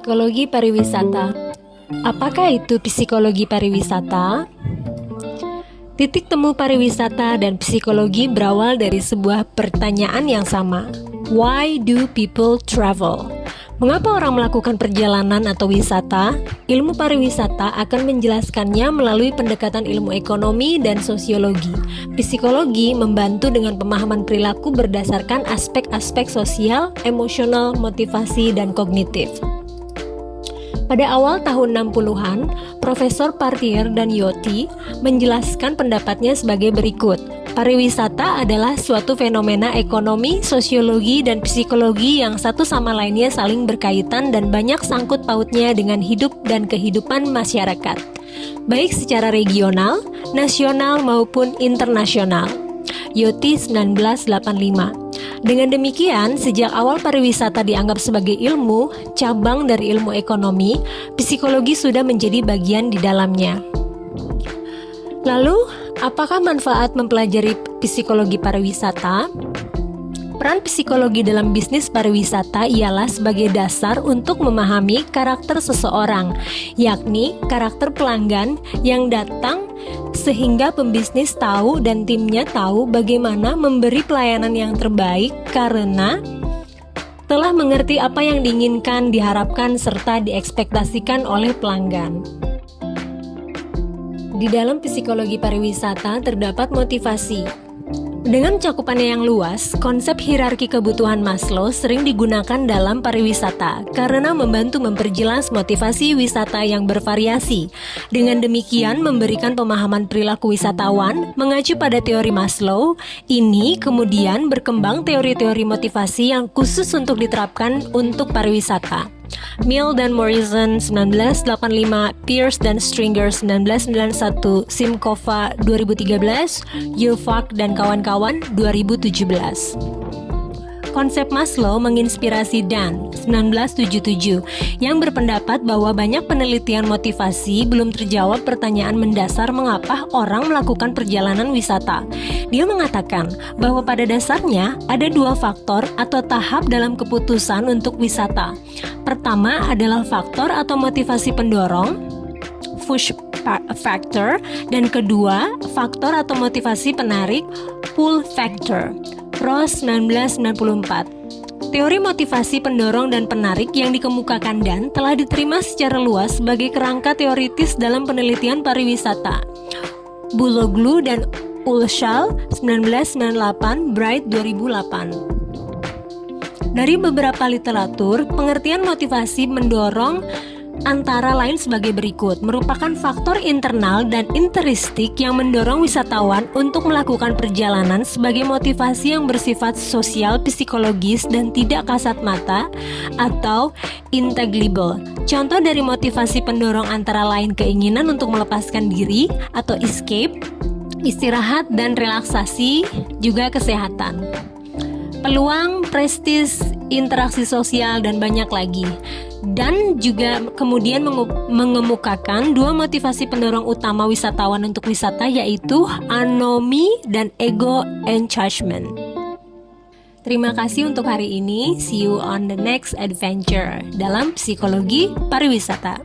Psikologi pariwisata. Apakah itu psikologi pariwisata? Titik temu pariwisata dan psikologi berawal dari sebuah pertanyaan yang sama. Why do people travel? Mengapa orang melakukan perjalanan atau wisata? Ilmu pariwisata akan menjelaskannya melalui pendekatan ilmu ekonomi dan sosiologi. Psikologi membantu dengan pemahaman perilaku berdasarkan aspek-aspek sosial, emosional, motivasi, dan kognitif. Pada awal tahun 60-an, Profesor Partier dan Yotti menjelaskan pendapatnya sebagai berikut. Pariwisata adalah suatu fenomena ekonomi, sosiologi, dan psikologi yang satu sama lainnya saling berkaitan dan banyak sangkut pautnya dengan hidup dan kehidupan masyarakat, baik secara regional, nasional, maupun internasional. Yotti 1985. Dengan demikian, sejak awal pariwisata dianggap sebagai ilmu, cabang dari ilmu ekonomi, psikologi sudah menjadi bagian di dalamnya. Lalu, apakah manfaat mempelajari psikologi pariwisata? Peran psikologi dalam bisnis pariwisata ialah sebagai dasar untuk memahami karakter seseorang, yakni karakter pelanggan yang datang sehingga pembisnis tahu dan timnya tahu bagaimana memberi pelayanan yang terbaik karena telah mengerti apa yang diinginkan, diharapkan, serta diekspektasikan oleh pelanggan. Di dalam psikologi pariwisata terdapat motivasi. Dengan cakupannya yang luas, konsep hierarki kebutuhan Maslow sering digunakan dalam pariwisata karena membantu memperjelas motivasi wisata yang bervariasi. Dengan demikian, memberikan pemahaman perilaku wisatawan mengacu pada teori Maslow. Ini kemudian berkembang teori-teori motivasi yang khusus untuk diterapkan untuk pariwisata. Mill dan Morrison 1985, Pierce dan Stringer 1991, Simkova 2013, Yulfak dan kawan-kawan 2017. Konsep Maslow menginspirasi Dan 1977 yang berpendapat bahwa banyak penelitian motivasi belum terjawab pertanyaan mendasar mengapa orang melakukan perjalanan wisata. Dia mengatakan bahwa pada dasarnya ada dua faktor atau tahap dalam keputusan untuk wisata. Pertama adalah faktor atau motivasi pendorong, push factor, dan kedua faktor atau motivasi penarik, pull factor. Ross 1994. Teori motivasi pendorong dan penarik yang dikemukakan Dan telah diterima secara luas sebagai kerangka teoritis dalam penelitian pariwisata. Buloglu dan Ulshal 1998, Bright 2008. Dari beberapa literatur, pengertian motivasi mendorong antara lain sebagai berikut, merupakan faktor internal dan intristik yang mendorong wisatawan untuk melakukan perjalanan sebagai motivasi yang bersifat sosial, psikologis, dan tidak kasat mata atau intangible. Contoh dari motivasi pendorong antara lain keinginan untuk melepaskan diri atau escape, istirahat dan relaksasi, juga kesehatan. Peluang, prestis, interaksi sosial, dan banyak lagi. Dan juga kemudian mengemukakan dua motivasi pendorong utama wisatawan untuk wisata, yaitu anomy dan ego enchantment. Terima kasih untuk hari ini. See you on the next adventure dalam psikologi pariwisata.